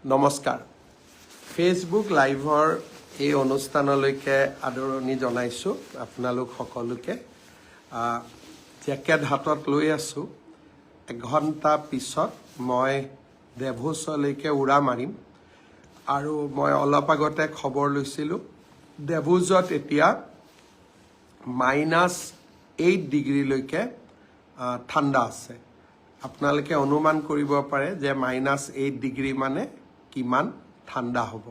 নমস্কাৰ ফেচবুক লাইভৰ এই অনুষ্ঠানলৈকে আদৰণি জনাইছোঁ আপোনালোক সকলোকে জেকেট হাতত লৈ আছোঁ এঘণ্টা পিছত মই দেভোজলৈকে উৰা মাৰিম আৰু মই অলপ আগতে খবৰ লৈছিলোঁ দেভোজত এতিয়া -8 ডিগ্ৰীলৈকে ঠাণ্ডা আছে আপোনালোকে অনুমান কৰিব পাৰে যে -8 ডিগ্ৰী মানে কিমান ঠাণ্ডা হ'ব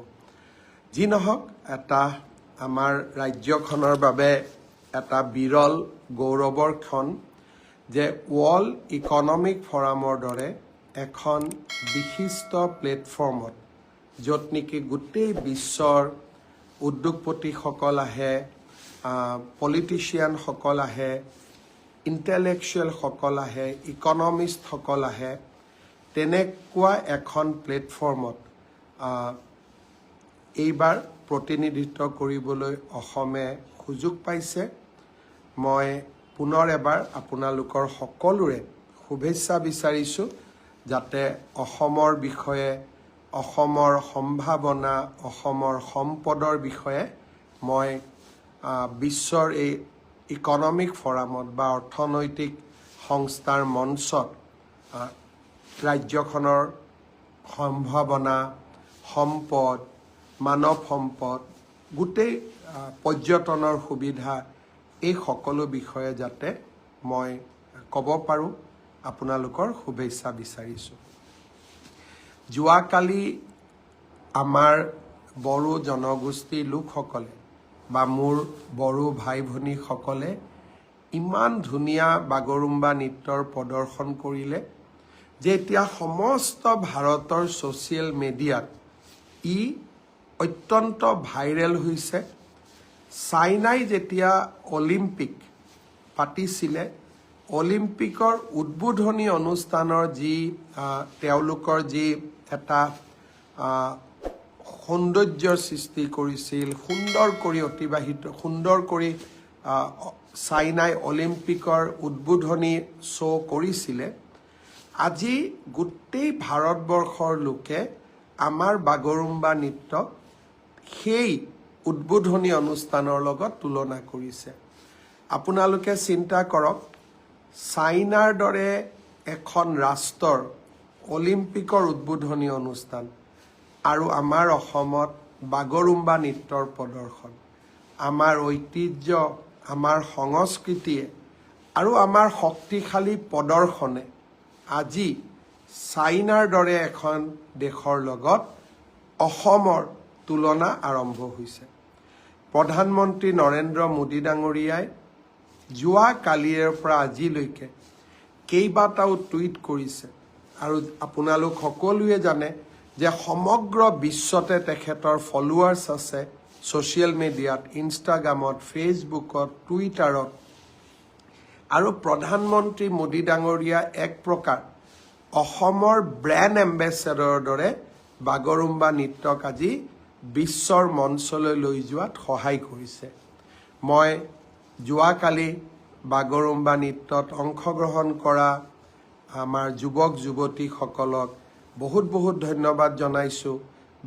যি নহওক এটা আমাৰ ৰাজ্যখনৰ বাবে এটা বিৰল গৌৰৱৰ ক্ষণ যে ৱৰ্ল্ড ইকনমিক ফৰামৰ দৰে এখন বিশিষ্ট প্লেটফৰ্মত য'ত নেকি গোটেই বিশ্বৰ উদ্যোগপতিসকল আহে পলিটিচিয়ানসকল আহে ইণ্টেলেকচুৱেলসকল আহে ইকনমিষ্টসকল আহে তেনেকুৱা এখন প্লেটফৰ্মত এইবাৰ প্ৰতিনিধিত্ব কৰিবলৈ অসমে সুযোগ পাইছে মই পুনৰ এবাৰ আপোনালোকৰ সকলোৰে শুভেচ্ছা বিচাৰিছোঁ যাতে অসমৰ বিষয়ে অসমৰ সম্ভাৱনা অসমৰ সম্পদৰ বিষয়ে মই বিশ্বৰ এই ইকনমিক ফৰামত বা অৰ্থনৈতিক সংস্থাৰ মঞ্চত ৰাজ্যখনৰ সম্ভাৱনা সম্পদ মানৱ সম্পদ গোটেই পৰ্যটনৰ সুবিধা এই সকলো বিষয়ে যাতে মই ক'ব পাৰোঁ আপোনালোকৰ শুভেচ্ছা বিচাৰিছোঁ যোৱাকালি আমাৰ বড়ো জনগোষ্ঠীৰ লোকসকলে বা মোৰ বড়ো ভাই ভনীসকলে ইমান ধুনীয়া বাগৰুম্বা নৃত্যৰ প্ৰদৰ্শন কৰিলে যে এতিয়া সমস্ত ভাৰতৰ ছ'চিয়েল মিডিয়াত ই অত্যন্ত ভাইৰেল হৈছে চাইনাই যেতিয়া অলিম্পিক পাতিছিলে অলিম্পিকৰ উদ্বোধনী অনুষ্ঠানৰ যি তেওঁলোকৰ যি এটা সৌন্দৰ্যৰ সৃষ্টি কৰিছিল সুন্দৰ কৰি চাইনাই অলিম্পিকৰ উদ্বোধনী শ্ব' কৰিছিলে আজি গোটেই ভাৰতবৰ্ষৰ লোকে আমাৰ বাগৰুম্বা নৃত্যক সেই উদ্বোধনী অনুষ্ঠানৰ লগত তুলনা কৰিছে আপোনালোকে চিন্তা কৰক চাইনাৰ দৰে এখন ৰাষ্ট্ৰৰ অলিম্পিকৰ উদ্বোধনী অনুষ্ঠান আৰু আমাৰ অসমত বাগৰুম্বা নৃত্যৰ প্ৰদৰ্শন আমাৰ ঐতিহ্য আমাৰ সংস্কৃতিয়ে আৰু আমাৰ শক্তিশালী প্ৰদৰ্শনে আজি চাইনাৰ দৰে এখন দেশৰ লগত অসমৰ তুলনা আৰম্ভ হৈছে প্ৰধানমন্ত্ৰী নৰেন্দ্ৰ মোদী ডাঙৰীয়াই যোৱা কালিৰ পৰা আজিলৈকে কেইবাটাও টুইট কৰিছে আৰু আপোনালোক সকলোৱে জানে যে সমগ্ৰ বিশ্বতে তেখেতৰ ফলোৱাৰ্ছ আছে ছ'চিয়েল মিডিয়াত ইনষ্টাগ্ৰামত ফেচবুকত টুইটাৰত আৰু প্ৰধানমন্ত্ৰী মোদী ডাঙৰীয়া এক প্ৰকাৰ অসমৰ ব্ৰেণ্ড এম্বেচেডৰৰ দৰে বাগৰুম্বা নৃত্যক আজি বিশ্বৰ মঞ্চলৈ লৈ যোৱাত সহায় কৰিছে মই যোৱাকালি বাগৰুম্বা নৃত্যত অংশগ্ৰহণ কৰা আমাৰ যুৱক যুৱতীসকলক বহুত ধন্যবাদ জনাইছোঁ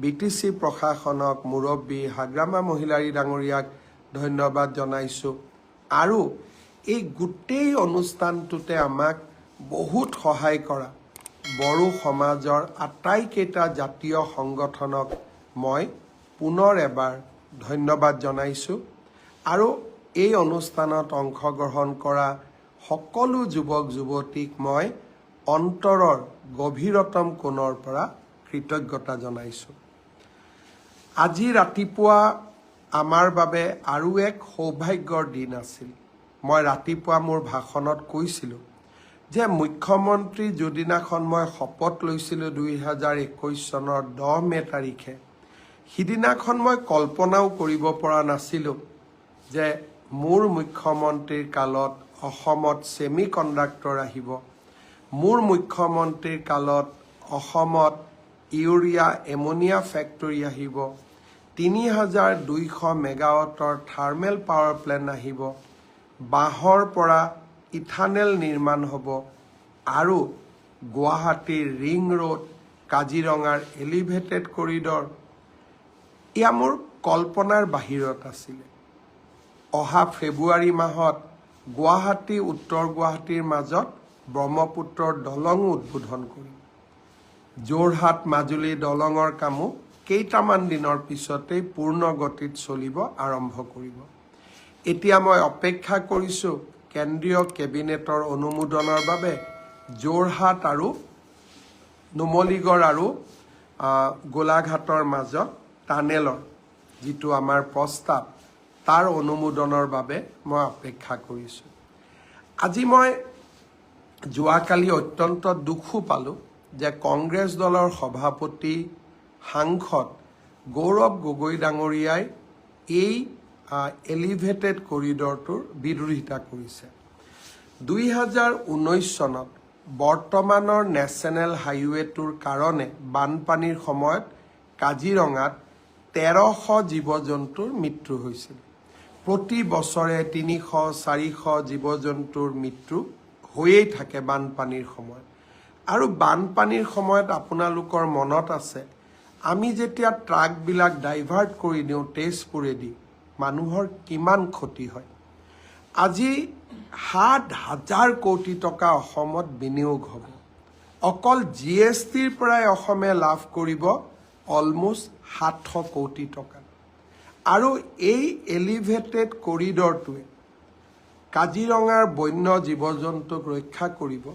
BTC প্ৰশাসনক মুৰব্বী হাগ্ৰামা মহিলাৰী ডাঙৰীয়াক ধন্যবাদ জনাইছোঁ আৰু এই গোটেই অনুষ্ঠানটোতে আমাক বহুত সহায় কৰা বড়ো সমাজৰ আটাইকেইটা জাতীয় সংগঠনক মই পুনৰ এবাৰ ধন্যবাদ জনাইছোঁ আৰু এই অনুষ্ঠানত অংশগ্ৰহণ কৰা সকলো যুৱক যুৱতীক মই অন্তৰৰ গভীৰতম কোণৰ পৰা কৃতজ্ঞতা জনাইছোঁ আজি ৰাতিপুৱা আমাৰ বাবে আৰু এক সৌভাগ্যৰ দিন আছিল মই ৰাতিপুৱা মোৰ ভাষণত কৈছিলোঁ যে মুখ্যমন্ত্ৰী যিদিনাখন মই শপত লৈছিলোঁ 2021 চনৰ 10 মে তাৰিখে সিদিনাখন মই কল্পনাও কৰিব পৰা নাছিলোঁ যে মোৰ মুখ্যমন্ত্ৰীৰ কালত অসমত ছেমি কণ্ডাক্টৰ আহিব মোৰ মুখ্যমন্ত্ৰীৰ কালত অসমত ইউৰিয়া এমনিয়া ফেক্টৰী আহিব 3200 মেগাৱাটৰ থাৰ্মেল পাৱাৰ প্লেণ্ট আহিব বাঁহৰ পৰা ইথানেল নিৰ্মাণ হ'ব আৰু গুৱাহাটীৰ ৰিং ৰোড কাজিৰঙাৰ এলিভেটেড কৰিডৰ এয়া মোৰ কল্পনাৰ বাহিৰত আছিলে অহা ফেব্ৰুৱাৰী মাহত গুৱাহাটী উত্তৰ গুৱাহাটীৰ মাজত ব্ৰহ্মপুত্ৰৰ দলঙো উদ্বোধন কৰিম যোৰহাট মাজুলী দলঙৰ কামো কেইটামান দিনৰ পিছতেই পূৰ্ণ গতিত চলিব আৰম্ভ কৰিব এতিয়া মই অপেক্ষা কৰিছোঁ কেন্দ্ৰীয় কেবিনেটৰ অনুমোদনৰ বাবে যোৰহাট আৰু নুমলীগড় আৰু গোলাঘাটৰ মাজত টানেলৰ যিটো আমাৰ প্ৰস্তাৱ তাৰ অনুমোদনৰ বাবে মই অপেক্ষা কৰিছোঁ আজি মই যোৱাকালি অত্যন্ত দুখো পালোঁ যে কংগ্ৰেছ দলৰ সভাপতি সাংসদ গৌৰৱ গগৈ ডাঙৰীয়াই এই এলিভেটেড কৰিডৰটোৰ বিৰোধিতা কৰিছে 2019 চনত বৰ্তমানৰ নেশ্যনেল হাইৱেটোৰ কাৰণে বানপানীৰ সময়ত কাজিৰঙাত 1300 জীৱ জন্তুৰ মৃত্যু হৈছিল প্ৰতি বছৰে 300-400 জীৱ জন্তুৰ মৃত্যু হৈয়েই থাকে বানপানীৰ সময়ত আৰু বানপানীৰ সময়ত আপোনালোকৰ মনত আছে আমি যেতিয়া ট্ৰাকবিলাক ডাইভাৰ্ট কৰি দিওঁ তেজপুৰেদি মানুহৰ কিমান ক্ষতি হয় আজি 7,000 কোটি টকা অসমত বিনিয়োগ হ'ব অকল জিএছটিৰ পৰাই অসমে লাভ কৰিব অলমোষ্ট 700 কোটি টকা আৰু এই এলিভেটেড কৰিডৰটোৱে কাজিৰঙাৰ বন্য জীৱ জন্তুক ৰক্ষা কৰিব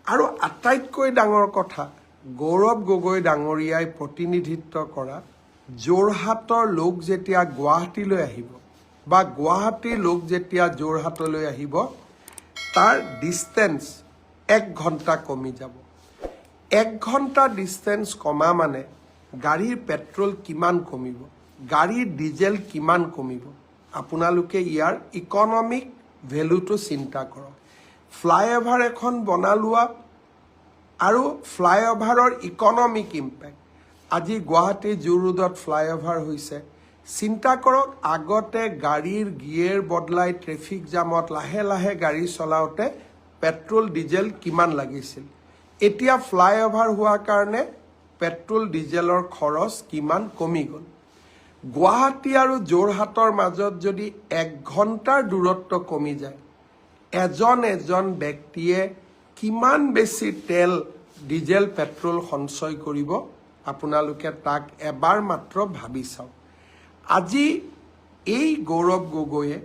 আৰু আটাইতকৈ ডাঙৰ কথা গৌৰৱ গগৈ ডাঙৰীয়াই প্ৰতিনিধিত্ব কৰা যোৰহাটৰ লোক যেতিয়া গুৱাহাটীলৈ আহিব বা গুৱাহাটীৰ লোক যেতিয়া যোৰহাটলৈ আহিব তাৰ ডিষ্টেন্স 1 ঘণ্টা কমি যাব 1 ঘণ্টা ডিষ্টেন্স কমা মানে গাড়ীৰ পেট্ৰল কিমান কমিব গাড়ীৰ ডিজেল কিমান কমিব আপোনালোকে ইয়াৰ ইকনমিক ভেলুটো চিন্তা কৰক ফ্লাইঅভাৰ এখন বনালোৱা আৰু ফ্লাইঅভাৰৰ ইকনমিক ইম্পেক্ট আজি গুৱাহাটী জু ৰোডত ফ্লাইঅভাৰ হৈছে চিন্তা কৰক আগতে গাড়ীৰ গিয়েৰ বদলাই ট্ৰেফিক জামত লাহে লাহে গাড়ী চলাওঁতে পেট্ৰল ডিজেল কিমান লাগিছিল এতিয়া ফ্লাইঅভাৰ হোৱাৰ কাৰণে পেট্ৰল ডিজেলৰ খৰচ কিমান কমি গ'ল গুৱাহাটী আৰু যোৰহাটৰ মাজত যদি 1 ঘণ্টাৰ দূৰত্ব কমি যায় এজন ব্যক্তিয়ে কিমান বেছি তেল ডিজেল পেট্ৰল সঞ্চয় কৰিব আপোনালোকে তাক এবাৰ মাত্ৰ ভাবি চাওক আজি এই গৌৰৱ গগৈয়ে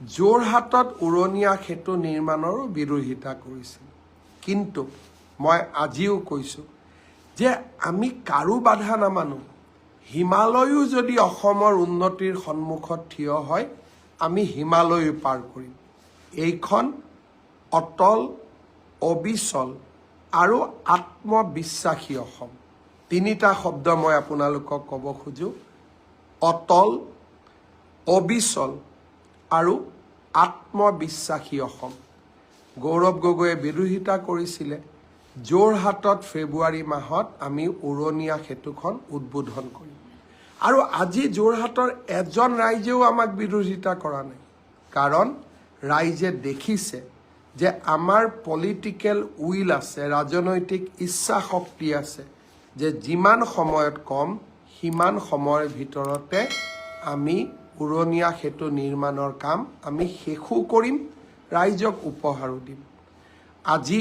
যোৰহাটত উৰণীয়া সেতু নিৰ্মাণৰো বিৰোধিতা কৰিছিল কিন্তু মই আজিও কৈছোঁ যে আমি কাৰো বাধা নামানো হিমালয়ো যদি অসমৰ উন্নতিৰ সন্মুখত থিয় হয় আমি হিমালয়ো পাৰ কৰিম এইখন অটল অবিচল আৰু আত্মবিশ্বাসী অসম তিনিটা শব্দ মই আপোনালোকক ক'ব খোজো অটল অবিচল আৰু আত্মবিশ্বাসী অসম গৌৰৱ গগৈয়ে বিৰোধিতা কৰিছিলে যোৰহাটত ফেব্ৰুৱাৰী মাহত আমি উৰণীয়া সেতুখন উদ্বোধন কৰিম আৰু আজি যোৰহাটৰ এজন ৰাইজেও আমাক বিৰোধিতা কৰা নাই কাৰণ ৰাইজে দেখিছে যে আমাৰ পলিটিকেল উইল আছে ৰাজনৈতিক ইচ্ছা শক্তি আছে যে যিমান সময়ত কম সিমান সময়ৰ ভিতৰতে আমি উৰণীয়া সেতু নিৰ্মাণৰ কাম আমি শেষো কৰিম ৰাইজক উপহাৰো দিম আজি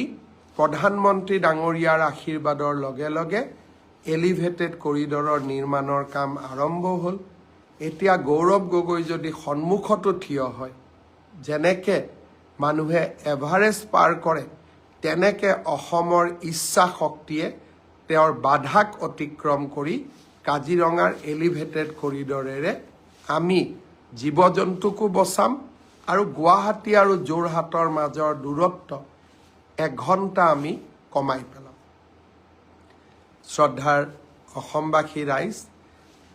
প্ৰধানমন্ত্ৰী ডাঙৰীয়াৰ আশীৰ্বাদৰ লগে লগে এলিভেটেড কৰিডৰৰ নিৰ্মাণৰ কাম আৰম্ভ হ'ল এতিয়া গৌৰৱ গগৈ যদি সন্মুখতো থিয় হয় যেনেকে মানুহে এভাৰেষ্ট পাৰ কৰে তেনেকে অসমৰ ইচ্ছা শক্তিয়ে তেওঁৰ বাধাক অতিক্ৰম কৰি কাজিৰঙাৰ এলিভেটেড কৰিডৰেৰে আমি জীৱ জন্তুকো বচাম আৰু গুৱাহাটী আৰু যোৰহাটৰ মাজৰ দূৰত্ব 1 ঘণ্টা আমি কমাই পেলাম শ্ৰদ্ধাৰ অসমবাসী ৰাইজ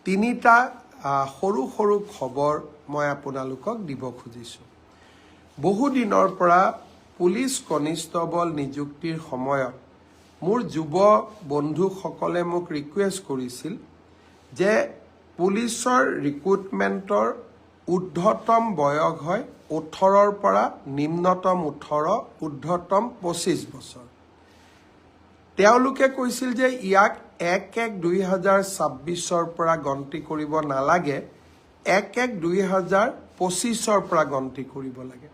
তিনিটা সৰু সৰু খবৰ মই আপোনালোকক দিব খুজিছোঁ বহু দিনৰ পৰা পুলিচ কনিষ্টবল নিযুক্তিৰ সময়ত মোৰ যুৱ বন্ধুসকলে মোক ৰিকুৱেষ্ট কৰিছিল যে পুলিচৰ ৰিক্ৰুটমেণ্টৰ ঊৰ্ধ্বতম বয়স হয় 18ৰ পৰা নিম্নতম 18 ঊৰ্ধ্বতম 25 বছৰ তেওঁলোকে কৈছিল যে ইয়াক 1-1-2026 পৰা গন্তি কৰিব নালাগে, 1-1-2025 পৰা গন্তি কৰিব লাগে।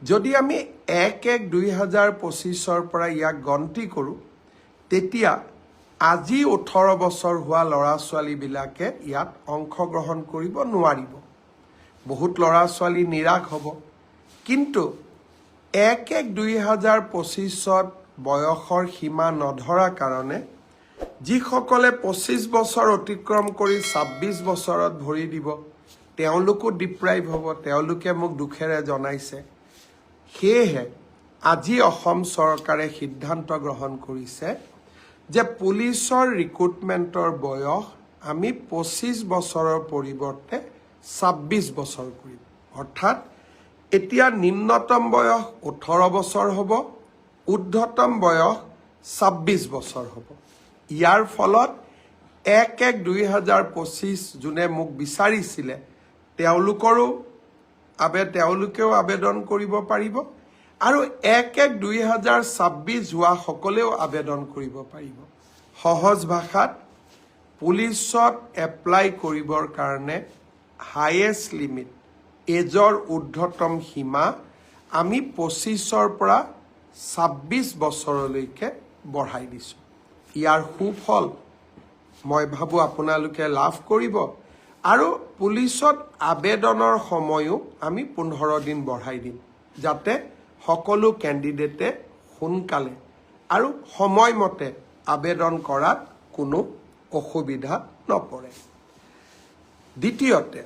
যদি আমি 1-1-2025 পৰা ইয়াক গন্তি কৰোঁ, তেতিয়া আজি 18 বছৰ হোৱা ল'ৰা ছোৱালীবিলাকে ইয়াত অংশগ্ৰহণ কৰিব নোৱাৰিব। বহুত ল'ৰা ছোৱালী নিৰাশ হ'ব। কিন্তু 1-1-2025 বয়সৰ সীমা নধৰা কাৰণে যিসকলে 25 বছৰ অতিক্ৰম কৰি 26 বছৰত ভৰি দিব, তেওঁলোকো ডিপ্ৰাইভ হ'ব। তেওঁলোকে মোক দুখেৰে জনাইছে। সেয়েহে আজি অসম চৰকাৰে সিদ্ধান্ত গ্ৰহণ কৰিছে যে পুলিচৰ ৰিক্ৰুটমেণ্টৰ বয়স আমি 25 বছৰৰ পৰিৱৰ্তে 26 বছৰ কৰিম। অৰ্থাৎ এতিয়া নিম্নতম বয়স 18 বছৰ হ'ব, ঊৰ্ধ্বতম বয়স 26 বছৰ হ'ব। ইয়াৰ ফলত 1-1-2025 যোনে মোক বিচাৰিছিলে তেওঁলোকেও আবেদন কৰিব পাৰিব, আৰু 1-1-2026 হোৱা সকলেও আবেদন কৰিব পাৰিব। সহজ ভাষাত পুলিচত এপ্লাই কৰিবৰ কাৰণে হাইয়েষ্ট লিমিট, এজৰ ঊৰ্ধ্বতম সীমা আমি 25ৰ পৰা 26 বছৰলৈকে বঢ়াই দিছোঁ। ইয়াৰ সুফল মই ভাবোঁ আপোনালোকে লাভ কৰিব। আৰু পুলিচত আবেদনৰ সময়ো আমি 15 দিন বঢ়াই দিম, যাতে সকলো কেণ্ডিডেটে সোনকালে আৰু সময়মতে আবেদন কৰাত কোনো অসুবিধা নপৰে। দ্বিতীয়তে,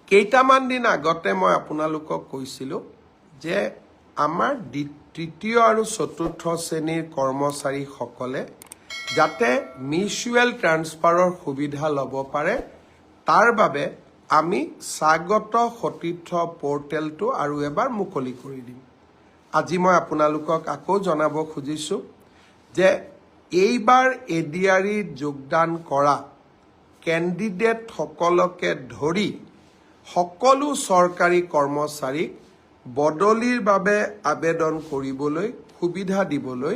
কেইটামান দিন আগতে মই আপোনালোকক কৈছিলোঁ যে আমাৰ তৃতীয় আৰু চতুৰ্থ শ্ৰেণীৰ কৰ্মচাৰীসকলে যাতে মিউচুৱেল ট্ৰান্সফাৰৰ সুবিধা ল'ব পাৰে, তাৰ বাবে আমি স্বাগত সতীৰ্থ পৰ্টেলটো আৰু এবাৰ মুকলি কৰি দিম। আজি মই আপোনালোকক আকৌ জনাব খুজিছোঁ যে এইবাৰ এডিআৰিত যোগদান কৰা কেণ্ডিডেটসকলকে ধৰি সকলো চৰকাৰী কৰ্মচাৰীক বদলিৰ বাবে আবেদন কৰিবলৈ সুবিধা দিবলৈ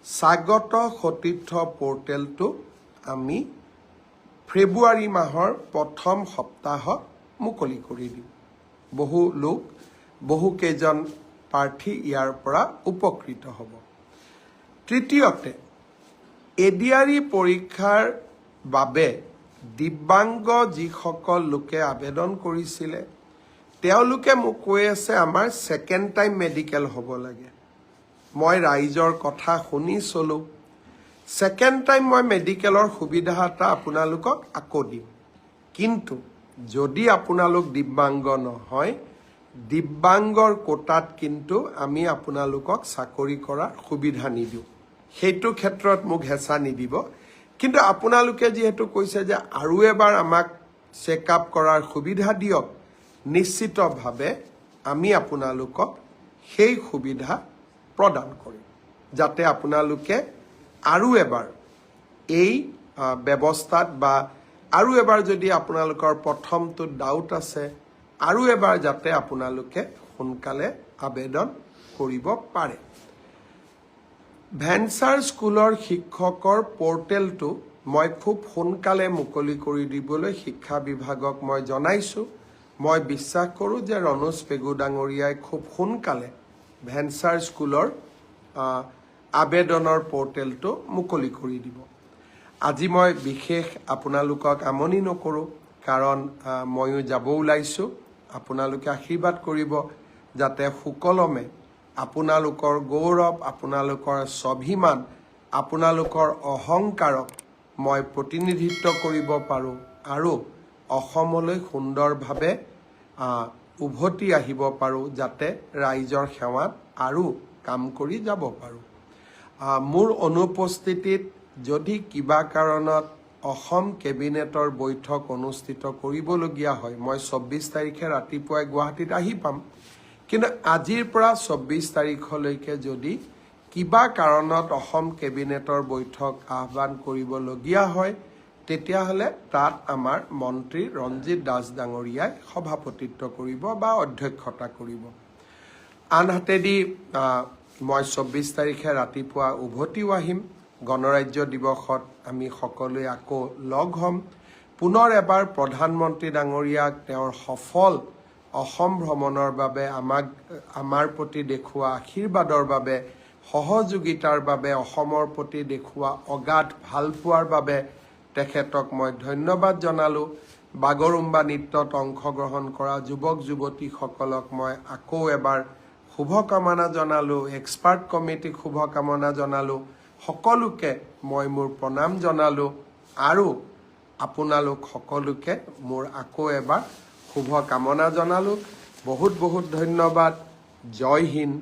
স্বাগত সতীৰ্থ পৰ্টেলটো আমি ফেব্ৰুৱাৰী মাহৰ প্ৰথম সপ্তাহত মুকলি কৰি দিম। বহুকেইজন প্ৰাৰ্থী ইয়াৰ পৰা উপকৃত হ'ব। তৃতীয়তে, এডিআৰি পৰীক্ষাৰ বাবে দিব্যাংগ যিসকল লোকে আবেদন কৰিছিলে তেওঁলোকে মোক কৈ আছে আমাৰ ছেকেণ্ড টাইম মেডিকেল হ'ব লাগে। মই ৰাইজৰ কথা শুনি চলোঁ। ছেকেণ্ড টাইম মই মেডিকেলৰ সুবিধা এটা আপোনালোকক আকৌ দিম। কিন্তু যদি আপোনালোক দিব্যাংগ নহয়, দিব্যাংগৰ কোটাত কিন্তু আমি আপোনালোকক চাকৰি কৰাৰ সুবিধা নিদিওঁ। সেইটো ক্ষেত্ৰত মোক হেঁচা নিদিব। কিন্তু আপোনালোকে যিহেতু কৈছে যে আৰু এবাৰ আমাক চেক আপ কৰাৰ সুবিধা দিয়ক, নিশ্চিতভাৱে আমি আপোনালোকক সেই সুবিধা প্ৰদান কৰিম, যাতে আপোনালোকে আৰু এবাৰ এই ব্যৱস্থাত বা আৰু এবাৰ যদি আপোনালোকৰ প্ৰথমটো ডাউট আছে, আৰু এবাৰ যাতে আপোনালোকে সোনকালে আবেদন কৰিব পাৰে। ভেঞ্চাৰ স্কুলৰ শিক্ষকৰ পৰ্টেলটো মই খুব সোনকালে মুকলি কৰি দিবলৈ শিক্ষা বিভাগক মই জনাইছোঁ। মই বিশ্বাস কৰোঁ যে ৰণোজ পেগু ডাঙৰীয়াই খুব সোনকালে ভেঞ্চাৰ স্কুলৰ আবেদনৰ পৰ্টেলটো মুকলি কৰি দিব। আজি মই বিশেষ আপোনালোকক আমনি নকৰোঁ, কাৰণ ময়ো যাব ওলাইছোঁ। আপোনালোকে আশীৰ্বাদ কৰিব যাতে সুকলমে আপোনালোকৰ গৌৰৱ, আপোনালোকৰ স্বাভিমান, আপোনালোকৰ অহংকাৰক মই প্ৰতিনিধিত্ব কৰিব পাৰোঁ আৰু অসমলৈ সুন্দৰভাৱে উভতি আহিব পাৰোঁ, যাতে ৰাইজৰ সেৱাত আৰু কাম কৰি যাব পাৰোঁ। মোৰ অনুপস্থিতিত যদি কিবা কাৰণত অসম কেবিনেটৰ বৈঠক অনুষ্ঠিত কৰিবলগীয়া হয়, মই 24 তাৰিখে ৰাতিপুৱাই গুৱাহাটীত আহি পাম। কিন্তু আজিৰ পৰা 24 তাৰিখলৈকে যদি কিবা কাৰণত অসম কেবিনেটৰ বৈঠক আহ্বান কৰিবলগীয়া হয়, তেতিয়াহ'লে তাত আমাৰ মন্ত্ৰী ৰঞ্জিত দাস ডাঙৰীয়াই সভাপতিত্ব কৰিব বা অধ্যক্ষতা কৰিব। আনহাতেদি মই 24 তাৰিখে ৰাতিপুৱা উভতিও আহিম। গণৰাজ্য দিৱসত আমি সকলোৱে আকৌ লগ হ'ম। পুনৰ এবাৰ প্ৰধানমন্ত্ৰী ডাঙৰীয়াক তেওঁৰ সফল অসম ভ্ৰমণৰ বাবে আমাৰ প্ৰতি দেখুওৱা আশীৰ্বাদৰ বাবে, সহযোগিতাৰ বাবে, অসমৰ প্ৰতি দেখুওৱা অগাধ ভালপোৱাৰ বাবে তেখেতক মই ধন্যবাদ জনালোঁ। বাগৰুম্বা নৃত্যত অংশগ্ৰহণ কৰা যুৱক যুৱতীসকলক মই আকৌ এবাৰ শুভকামনা জনালোঁ। এক্সপাৰ্ট কমিটিক শুভকামনা জনালোঁ। সকলোকে মই মোৰ প্ৰণাম জনালোঁ আৰু আপোনালোক সকলোকে মোৰ আকৌ এবাৰ শুভকামনা জনালোঁ। বহুত বহুত ধন্যবাদ। জয় হিন্দ,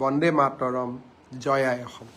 বন্দে মাতৰম, জয় আই অসম।